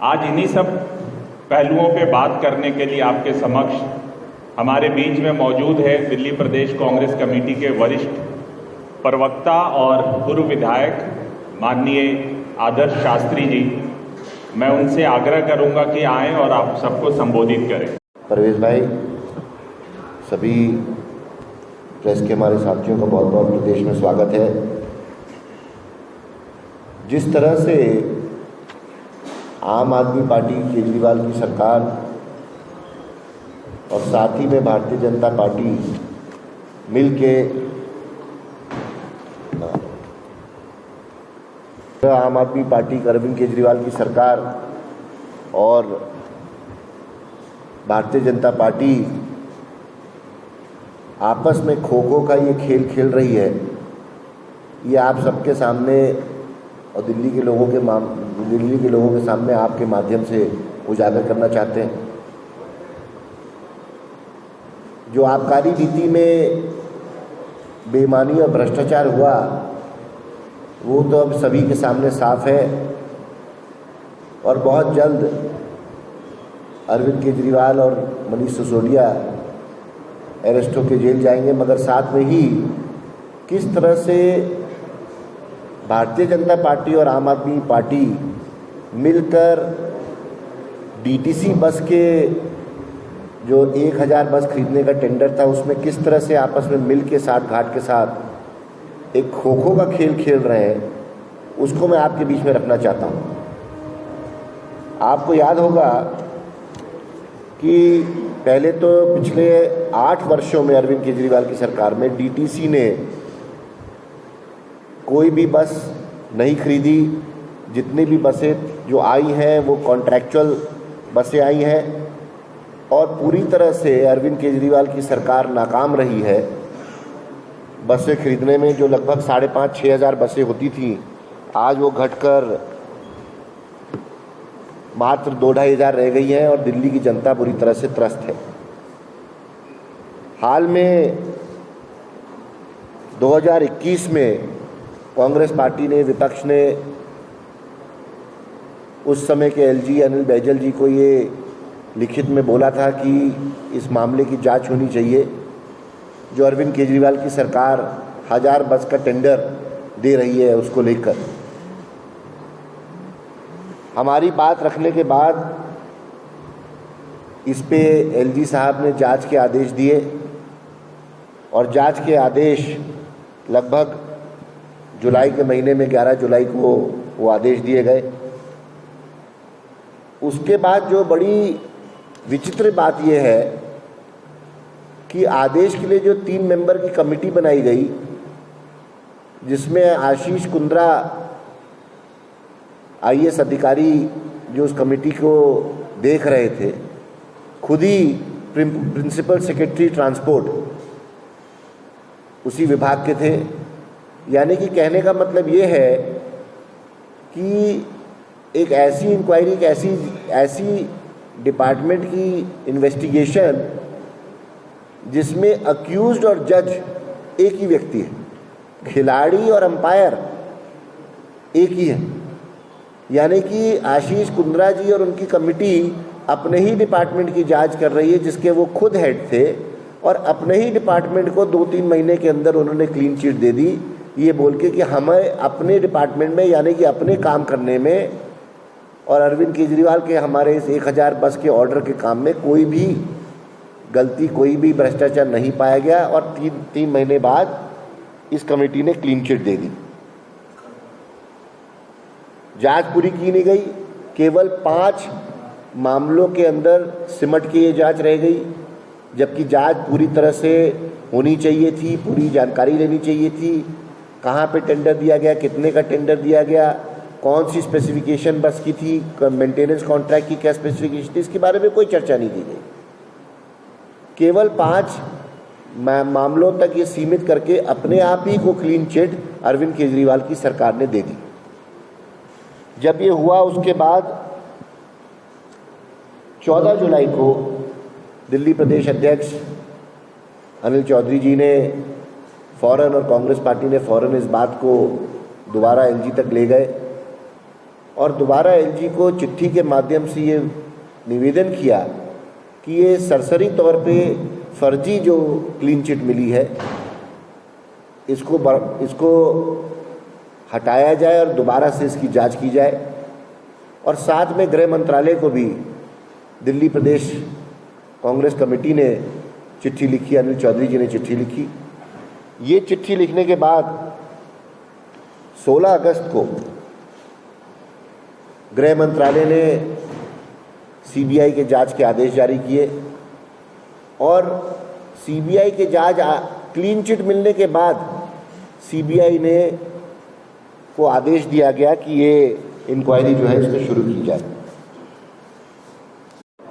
आज इन्हीं सब पहलुओं पे बात करने के लिए आपके समक्ष हमारे बीच में मौजूद है दिल्ली प्रदेश कांग्रेस कमेटी के वरिष्ठ प्रवक्ता और पूर्व विधायक माननीय आदर्श शास्त्री जी। मैं उनसे आग्रह करूंगा कि आएं और आप सबको संबोधित करें। परवेज भाई, सभी प्रेस के हमारे साथियों का बहुत बहुत प्रदेश में स्वागत है। जिस तरह से आम आदमी पार्टी केजरीवाल की सरकार और साथ ही में भारतीय जनता पार्टी मिलके आम आदमी पार्टी अरविंद केजरीवाल की सरकार और भारतीय जनता पार्टी आपस में खो खो का ये खेल खेल रही है, ये आप सबके सामने और दिल्ली के लोगों के सामने आपके माध्यम से उजागर करना चाहते हैं। जो आबकारी नीति में बेईमानी और भ्रष्टाचार हुआ वो तो अब सभी के सामने साफ है और बहुत जल्द अरविंद केजरीवाल और मनीष सिसोदिया अरेस्ट होकर जेल जाएंगे। मगर साथ में ही किस तरह से भारतीय जनता पार्टी और आम आदमी पार्टी मिलकर डीटीसी बस के जो 1000 बस खरीदने का टेंडर था उसमें किस तरह से आपस में मिल के साथ घाट के साथ एक खो खो का खेल खेल रहे हैं, उसको मैं आपके बीच में रखना चाहता हूँ। आपको याद होगा कि पहले तो पिछले 8 वर्षों में अरविंद केजरीवाल की सरकार में डीटीसी ने कोई भी बस नहीं खरीदी। जितनी भी बसें जो आई हैं वो कॉन्ट्रैक्चुअल बसें आई हैं और पूरी तरह से अरविंद केजरीवाल की सरकार नाकाम रही है बसें खरीदने में। जो लगभग 5,500-6 हज़ार बसें होती थी, आज वो घटकर मात्र 2-2.5 हज़ार रह गई हैं और दिल्ली की जनता बुरी तरह से त्रस्त है। हाल में 2021 में कांग्रेस पार्टी ने, विपक्ष ने उस समय के एलजी अनिल बैजल जी को ये लिखित में बोला था कि इस मामले की जांच होनी चाहिए। जो अरविंद केजरीवाल की सरकार 1000 बस का टेंडर दे रही है उसको लेकर हमारी बात रखने के बाद इस पे एलजी साहब ने जांच के आदेश दिए और जांच के आदेश लगभग जुलाई के महीने में 11 जुलाई को वो आदेश दिए गए। उसके बाद जो बड़ी विचित्र बात यह है कि आदेश के लिए जो 3 मेंबर की कमेटी बनाई गई, जिसमें आशीष कुंद्रा आईएएस अधिकारी जो उस कमेटी को देख रहे थे, खुद ही प्रिंसिपल सेक्रेटरी ट्रांसपोर्ट उसी विभाग के थे। यानी कि कहने का मतलब ये है कि एक ऐसी इंक्वायरी, एक ऐसी डिपार्टमेंट की इन्वेस्टिगेशन जिसमें अक्यूज्ड और जज एक ही व्यक्ति है, खिलाड़ी और अंपायर एक ही है। यानी कि आशीष कुंद्रा जी और उनकी कमेटी अपने ही डिपार्टमेंट की जांच कर रही है जिसके वो खुद हेड थे, और अपने ही डिपार्टमेंट को 2-3 महीने के अंदर उन्होंने क्लीन चिट दे दी, ये बोल के कि हमें अपने डिपार्टमेंट में यानी कि अपने काम करने में और अरविंद केजरीवाल के हमारे इस 1000 बस के ऑर्डर के काम में कोई भी गलती, कोई भी भ्रष्टाचार नहीं पाया गया। और 3 महीने बाद इस कमेटी ने क्लीन चिट दे दी। जांच पूरी की नहीं गई, केवल 5 मामलों के अंदर सिमट के ये जांच रह गई, जबकि जांच पूरी तरह से होनी चाहिए थी, पूरी जानकारी लेनी चाहिए थी। कहाँ पे टेंडर दिया गया, कितने का टेंडर दिया गया, कौन सी स्पेसिफिकेशन बस की थी, मेंटेनेंस कॉन्ट्रैक्ट की क्या स्पेसिफिकेशन थी, इसके बारे में कोई चर्चा नहीं की गई। केवल 5 मामलों तक ये सीमित करके अपने आप ही को क्लीन चिट अरविंद केजरीवाल की सरकार ने दे दी। जब ये हुआ उसके बाद 14 जुलाई को दिल्ली प्रदेश अध्यक्ष अनिल चौधरी जी ने फौरन, और कांग्रेस पार्टी ने फौरन इस बात को दोबारा एलजी तक ले गए और दोबारा एलजी को चिट्ठी के माध्यम से ये निवेदन किया कि ये सरसरी तौर पे फर्जी जो क्लीन चिट मिली है इसको हटाया जाए और दोबारा से इसकी जांच की जाए। और साथ में गृह मंत्रालय को भी दिल्ली प्रदेश कांग्रेस कमेटी ने चिट्ठी लिखी, अनिल चौधरी जी ने चिट्ठी लिखी। ये चिट्ठी लिखने के बाद 16 अगस्त को गृह मंत्रालय ने सीबीआई के जांच के आदेश जारी किए और सीबीआई के जांच क्लीन चिट मिलने के बाद सीबीआई ने को आदेश दिया गया कि ये इंक्वायरी जो है इसको शुरू की जाए।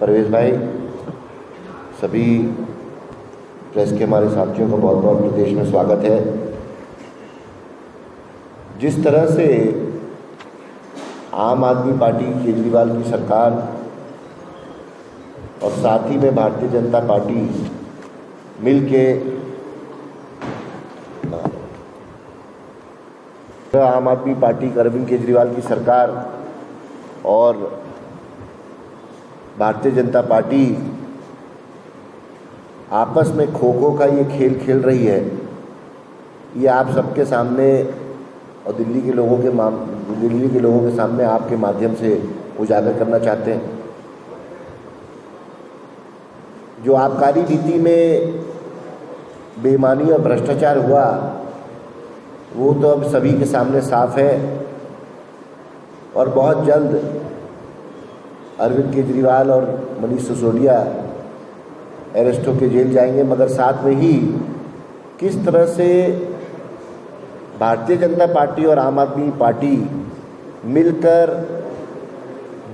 परवेज भाई, सभी प्रेस के हमारे साथियों का बहुत बहुत प्रदेश में स्वागत है। जिस तरह से आम आदमी पार्टी केजरीवाल की सरकार और साथ ही में भारतीय जनता पार्टी मिलके आम आदमी पार्टी अरविंद केजरीवाल की सरकार और भारतीय जनता पार्टी आपस में खो खो का ये खेल खेल रही है, ये आप सबके सामने और दिल्ली के लोगों के सामने आपके माध्यम से उजागर करना चाहते हैं। जो आबकारी नीति में बेईमानी और भ्रष्टाचार हुआ वो तो अब सभी के सामने साफ है और बहुत जल्द अरविंद केजरीवाल और मनीष सिसोदिया अरेस्ट होकर जेल जाएंगे। मगर साथ में ही किस तरह से भारतीय जनता पार्टी और आम आदमी पार्टी मिलकर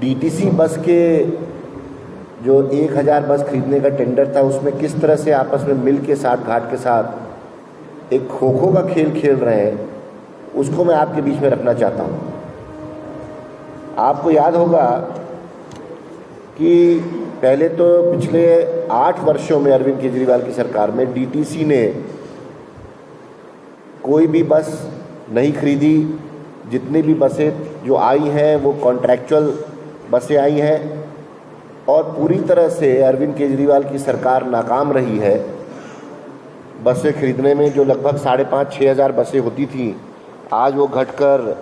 डीटीसी बस के जो 1000 बस खरीदने का टेंडर था उसमें किस तरह से आपस में मिल के साथ घाट के साथ एक खो खो का खेल खेल रहे हैं, उसको मैं आपके बीच में रखना चाहता हूँ। आपको याद होगा कि पहले तो पिछले 8 वर्षों में अरविंद केजरीवाल की सरकार में डीटीसी ने कोई भी बस नहीं खरीदी। जितनी भी बसें जो आई हैं वो कॉन्ट्रैक्चुअल बसें आई हैं और पूरी तरह से अरविंद केजरीवाल की सरकार नाकाम रही है बसें खरीदने में। जो लगभग 5,500-6 हज़ार बसें होती थी, आज वो घटकर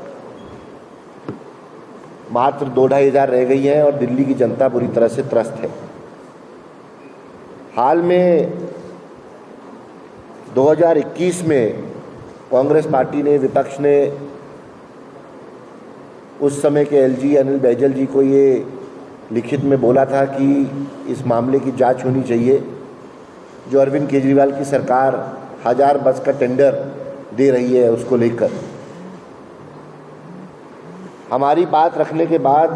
मात्र 2-2.5 हज़ार रह गई हैं और दिल्ली की जनता बुरी तरह से त्रस्त है। हाल में 2021 में कांग्रेस पार्टी ने, विपक्ष ने उस समय के एलजी अनिल बैजल जी को ये लिखित में बोला था कि इस मामले की जांच होनी चाहिए। जो अरविंद केजरीवाल की सरकार 1000 बस का टेंडर दे रही है उसको लेकर हमारी बात रखने के बाद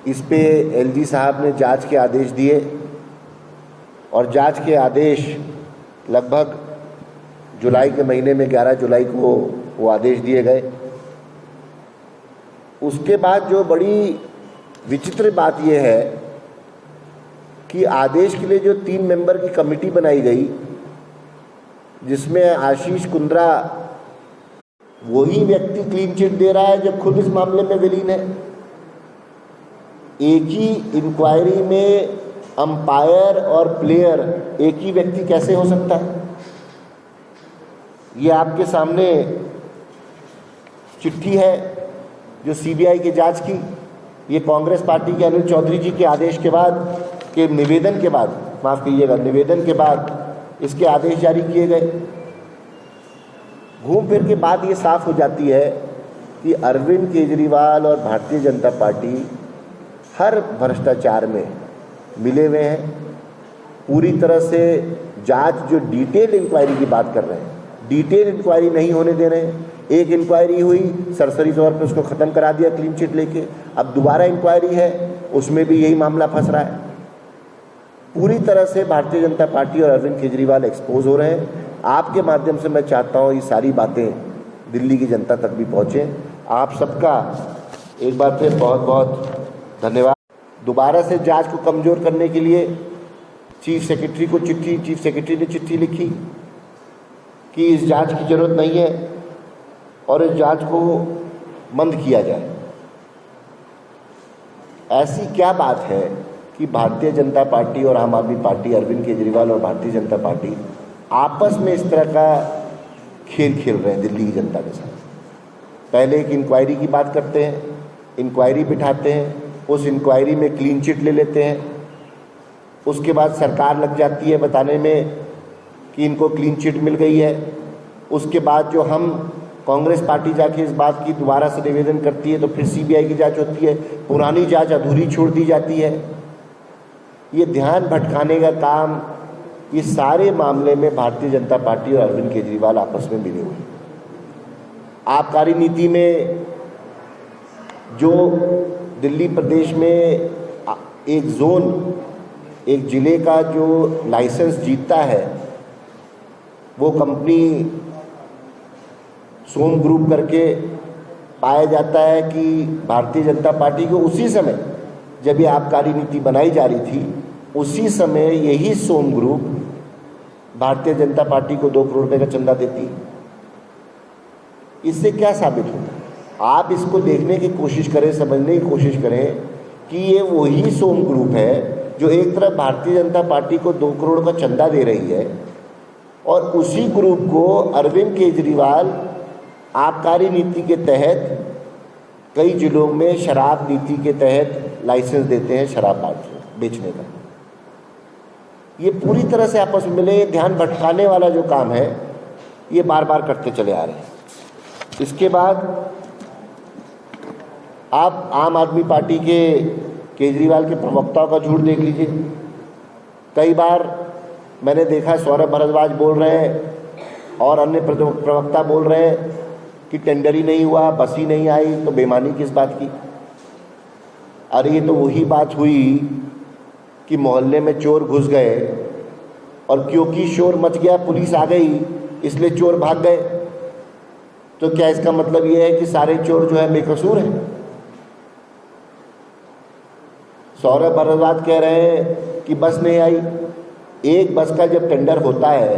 इस पे एलजी साहब ने जांच के आदेश दिए और जांच के आदेश लगभग जुलाई के महीने में 11 जुलाई को वो आदेश दिए गए। उसके बाद जो बड़ी विचित्र बात यह है कि आदेश के लिए जो 3 मेंबर की कमेटी बनाई गई जिसमें आशीष कुंद्रा वही व्यक्ति क्लीन चिट दे रहा है जो खुद इस मामले में विलीन है। एक ही इंक्वायरी में अंपायर और प्लेयर एक ही व्यक्ति कैसे हो सकता है? ये आपके सामने चिट्ठी है जो सीबीआई की जांच की। ये कांग्रेस पार्टी के अनिल चौधरी जी के आदेश के बाद के निवेदन के बाद, माफ़ कीजिएगा, निवेदन के बाद इसके आदेश जारी किए गए। घूम फिर के बात ये साफ हो जाती है कि अरविंद केजरीवाल और भारतीय जनता पार्टी हर भ्रष्टाचार में मिले हुए हैं। पूरी तरह से जांच, जो डिटेल इंक्वायरी की बात कर रहे हैं, डिटेल इंक्वायरी नहीं होने दे रहे हैं। एक इंक्वायरी हुई, सरसरी तौर पे उसको ख़त्म करा दिया क्लीन चिट लेके। अब दोबारा इंक्वायरी है, उसमें भी यही मामला फंस रहा है। पूरी तरह से भारतीय जनता पार्टी और अरविंद केजरीवाल एक्सपोज हो रहे हैं। आपके माध्यम से मैं चाहता हूँ ये सारी बातें दिल्ली की जनता तक भी पहुँचें। आप सबका एक बार फिर बहुत बहुत धन्यवाद। दोबारा से जांच को कमज़ोर करने के लिए चीफ सेक्रेटरी ने चिट्ठी लिखी कि इस जांच की ज़रूरत नहीं है और इस जांच को मंद किया जाए। ऐसी क्या बात है कि भारतीय जनता पार्टी और आम आदमी पार्टी, अरविंद केजरीवाल और भारतीय जनता पार्टी आपस में इस तरह का खेल खेल रहे हैं दिल्ली की जनता के साथ? पहले एक इंक्वायरी की बात करते हैं, इंक्वायरी बिठाते हैं, उस इंक्वायरी में क्लीन चिट ले लेते हैं, उसके बाद सरकार लग जाती है बताने में कि इनको क्लीन चिट मिल गई है। उसके बाद जो हम कांग्रेस पार्टी जाके इस बात की दोबारा से निवेदन करती है तो फिर सीबीआई की जांच होती है, पुरानी जांच अधूरी छोड़ दी जाती है। ये ध्यान भटकाने का काम, ये सारे मामले में भारतीय जनता पार्टी और अरविंद केजरीवाल आपस में मिले हुए हैं। आबकारी नीति में जो दिल्ली प्रदेश में एक जोन, एक ज़िले का जो लाइसेंस जीतता है वो कंपनी सोम ग्रुप करके पाया जाता है कि भारतीय जनता पार्टी को उसी समय जब ये आबकारी नीति बनाई जा रही थी, उसी समय यही सोम ग्रुप भारतीय जनता पार्टी को 2 करोड़ रुपए का चंदा देती। इससे क्या साबित होता है? आप इसको देखने की कोशिश करें, समझने की कोशिश करें कि ये वही सोम ग्रुप है जो एक तरफ भारतीय जनता पार्टी को 2 करोड़ का चंदा दे रही है और उसी ग्रुप को अरविंद केजरीवाल आबकारी नीति के तहत कई जिलों में शराब नीति के तहत लाइसेंस देते हैं शराब बेचने का। ये पूरी तरह से आपस में मिले, ध्यान भटकाने वाला जो काम है ये बार बार करते चले आ रहे हैं। इसके बाद आप आम आदमी पार्टी के केजरीवाल के प्रवक्ताओं का झूठ देख लीजिए। कई बार मैंने देखा सौरभ भारद्वाज बोल रहे हैं और अन्य प्रवक्ता बोल रहे हैं कि टेंडर ही नहीं हुआ, बस ही नहीं आई, तो बेईमानी किस बात की? अरे ये तो वही बात हुई कि मोहल्ले में चोर घुस गए और क्योंकि शोर मच गया, पुलिस आ गई, इसलिए चोर भाग गए। तो क्या इसका मतलब ये है कि सारे चोर जो है बेकसूर हैं? सौरभ भारद्वाज कह रहे हैं कि बस नहीं आई। एक बस का जब टेंडर होता है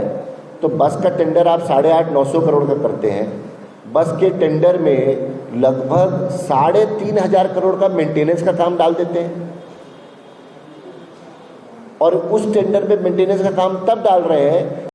तो बस का टेंडर आप 850-900 करोड़ का करते हैं। बस के टेंडर में लगभग 3500 करोड़ का मेंटेनेंस का काम डाल देते हैं और उस टेंडर में मेंटेनेंस का काम तब डाल रहे हैं